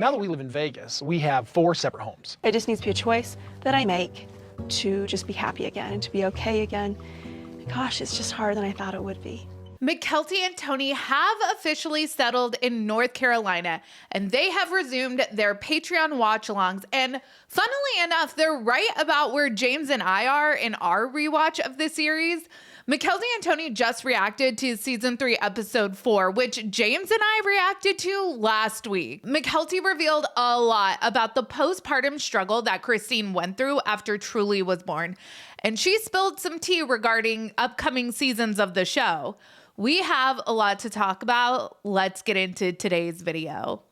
Now that we live in Vegas, we have 4 separate homes. It just needs to be a choice that I make to just be happy again and to be okay again. Gosh, it's just harder than I thought it would be. Mykelti and Tony have officially settled in North Carolina, and they have resumed their Patreon watch-alongs. And funnily enough, they're right about where James and I are in our rewatch of the series. Mykelti and Tony just reacted to season 3, episode 4, which James and I reacted to last week. Mykelti revealed a lot about the postpartum struggle that Christine went through after Truly was born. And she spilled some tea regarding upcoming seasons of the show. We have a lot to talk about. Let's get into today's video.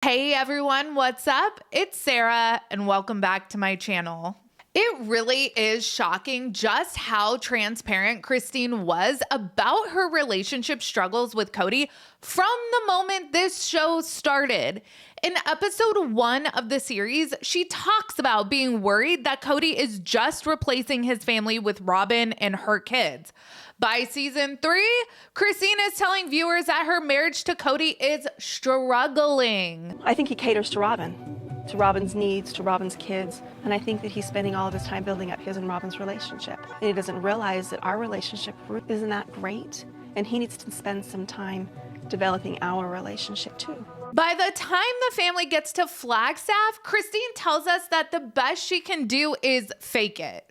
Hey everyone, what's up? It's Sarah and welcome back to my channel. It really is shocking just how transparent Christine was about her relationship struggles with Kody from the moment this show started. In episode 1 of the series, she talks about being worried that Kody is just replacing his family with Robyn and her kids. By season 3, Christine is telling viewers that her marriage to Kody is struggling. I think he caters to Robyn's needs, to Robyn's kids, and I think that he's spending all of his time building up his and Robyn's relationship. And he doesn't realize that our relationship isn't that great, and he needs to spend some time developing our relationship too. By the time the family gets to Flagstaff, Christine tells us that the best she can do is fake it.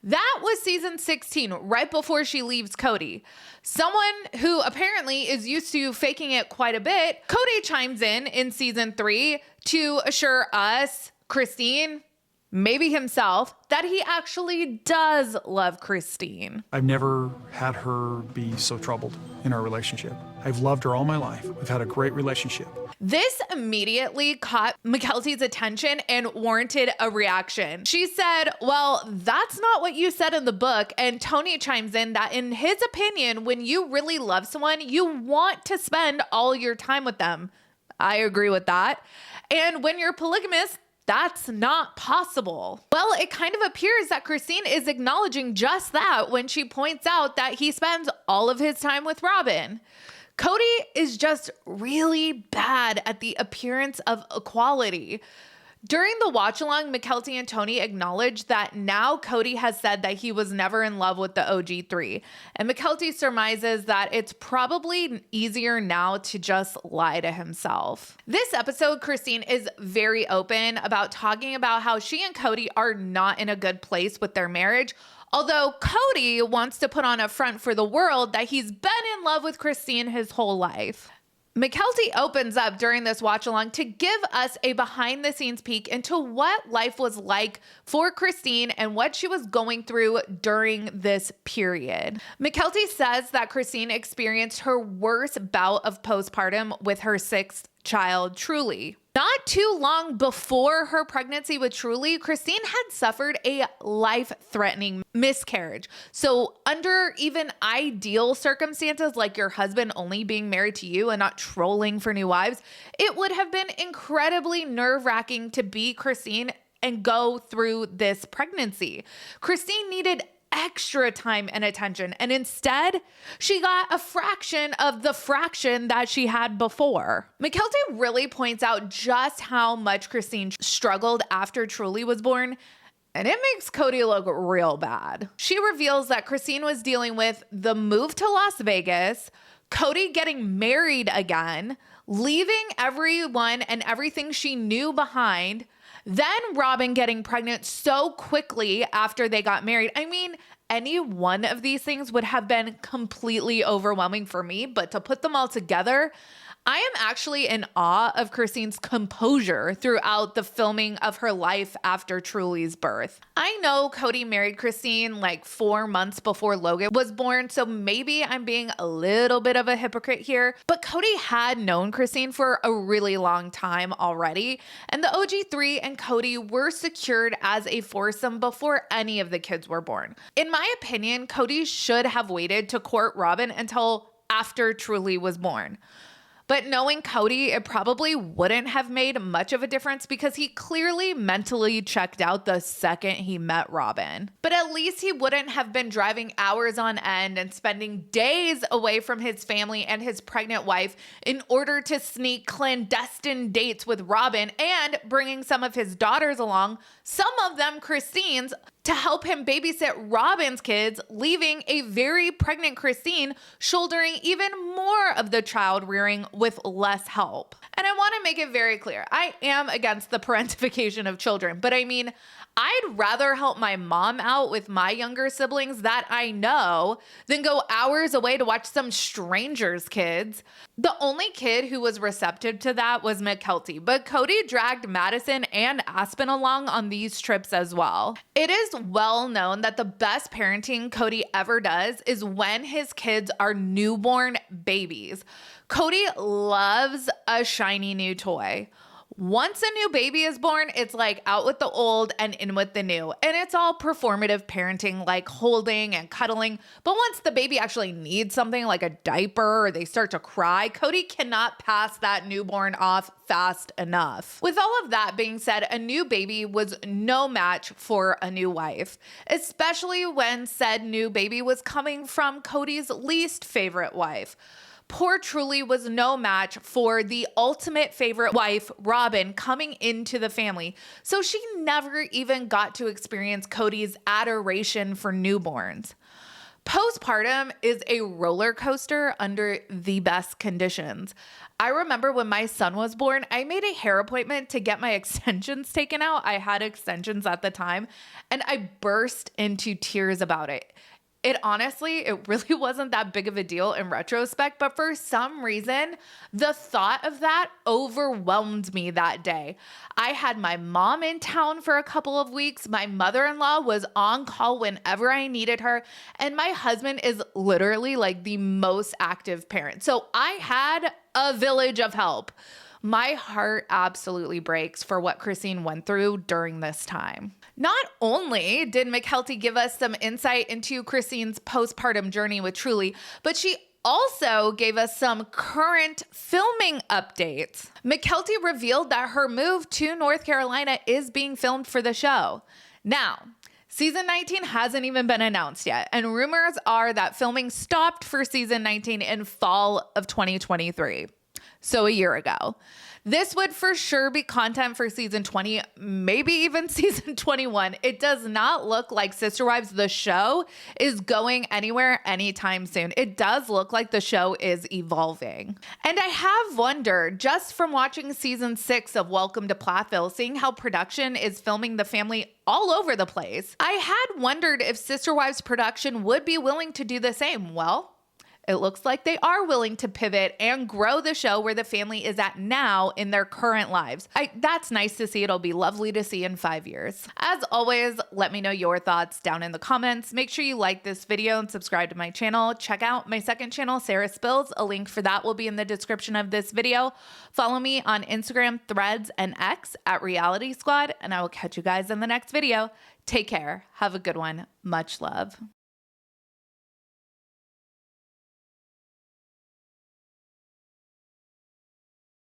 That was season 16, right before she leaves Kody. Someone who apparently is used to faking it quite a bit, Kody chimes in season 3 to assure us, Christine, maybe himself, that he actually does love Christine. I've never had her be so troubled in our relationship. I've loved her all my life. We've had a great relationship. This immediately caught Mykelti's attention and warranted a reaction. She said, well, that's not what you said in the book. And Tony chimes in that in his opinion, when you really love someone, you want to spend all your time with them. I agree with that. And when you're polygamous, that's not possible. Well, it kind of appears that Christine is acknowledging just that when she points out that he spends all of his time with Robyn. Kody is just really bad at the appearance of equality. During the watch-along, Mykelti and Tony acknowledged that now Kody has said that he was never in love with the OG3. And Mykelti surmises that it's probably easier now to just lie to himself. This episode, Christine is very open about talking about how she and Kody are not in a good place with their marriage, although Kody wants to put on a front for the world that he's been in love with Christine his whole life. Mykelti opens up during this watch-along to give us a behind-the-scenes peek into what life was like for Christine and what she was going through during this period. Mykelti says that Christine experienced her worst bout of postpartum with her 6th child, Truly. Not too long before her pregnancy with Truly, Christine had suffered a life-threatening miscarriage. So under even ideal circumstances, like your husband only being married to you and not trolling for new wives, it would have been incredibly nerve-wracking to be Christine and go through this pregnancy. Christine needed extra time and attention, and instead she got a fraction of the fraction that she had before. Mykelti really points out just how much Christine struggled after Truly was born, and it makes Kody look real bad. She reveals that Christine was dealing with the move to Las Vegas, Kody getting married again, leaving everyone and everything she knew behind, then Robyn getting pregnant so quickly after they got married. I mean, any one of these things would have been completely overwhelming for me, but to put them all together, I am actually in awe of Christine's composure throughout the filming of her life after Truly's birth. I know Kody married Christine like 4 months before Logan was born, so maybe I'm being a little bit of a hypocrite here, but Kody had known Christine for a really long time already, and the OG3 and Kody were secured as a foursome before any of the kids were born. In my opinion, Kody should have waited to court Robyn until after Truly was born. But knowing Kody, it probably wouldn't have made much of a difference because he clearly mentally checked out the second he met Robin. But at least he wouldn't have been driving hours on end and spending days away from his family and his pregnant wife in order to sneak clandestine dates with Robin and bringing some of his daughters along, some of them Christine's, to help him babysit Robin's kids, leaving a very pregnant Christine shouldering even more of the child rearing with less help. And I want to make it very clear, I am against the parentification of children, but I mean, I'd rather help my mom out with my younger siblings that I know than go hours away to watch some stranger's kids. The only kid who was receptive to that was Mykelti, but Kody dragged Madison and Aspen along on these trips as well. It is well known that the best parenting Kody ever does is when his kids are newborn babies. Kody loves a shiny new toy. Once a new baby is born, it's like out with the old and in with the new. And it's all performative parenting, like holding and cuddling. But once the baby actually needs something like a diaper or they start to cry, Kody cannot pass that newborn off fast enough. With all of that being said, a new baby was no match for a new wife, especially when said new baby was coming from Kody's least favorite wife. Poor Truly was no match for the ultimate favorite wife, Robin, coming into the family. So she never even got to experience Kody's adoration for newborns. Postpartum is a roller coaster under the best conditions. I remember when my son was born, I made a hair appointment to get my extensions taken out. I had extensions at the time, and I burst into tears about it. It really wasn't that big of a deal in retrospect, but for some reason, the thought of that overwhelmed me that day. I had my mom in town for a couple of weeks. My mother-in-law was on call whenever I needed her, and my husband is literally like the most active parent. So I had a village of help. My heart absolutely breaks for what Christine went through during this time. Not only did Mykelti give us some insight into Christine's postpartum journey with Truly, but she also gave us some current filming updates. Mykelti revealed that her move to North Carolina is being filmed for the show. Now, season 19 hasn't even been announced yet, and rumors are that filming stopped for season 19 in fall of 2023. So a year ago. This would for sure be content for season 20, maybe even season 21. It does not look like Sister Wives, the show, is going anywhere anytime soon. It does look like the show is evolving. And I have wondered, just from watching season 6 of Welcome to Plathville, seeing how production is filming the family all over the place, I had wondered if Sister Wives production would be willing to do the same. Well, it looks like they are willing to pivot and grow the show where the family is at now in their current lives. That's nice to see. It'll be lovely to see in 5 years. As always, let me know your thoughts down in the comments. Make sure you like this video and subscribe to my channel. Check out my second channel, Sarah Spills. A link for that will be in the description of this video. Follow me on Instagram, Threads, and X at Reality Squad, and I will catch you guys in the next video. Take care. Have a good one. Much love.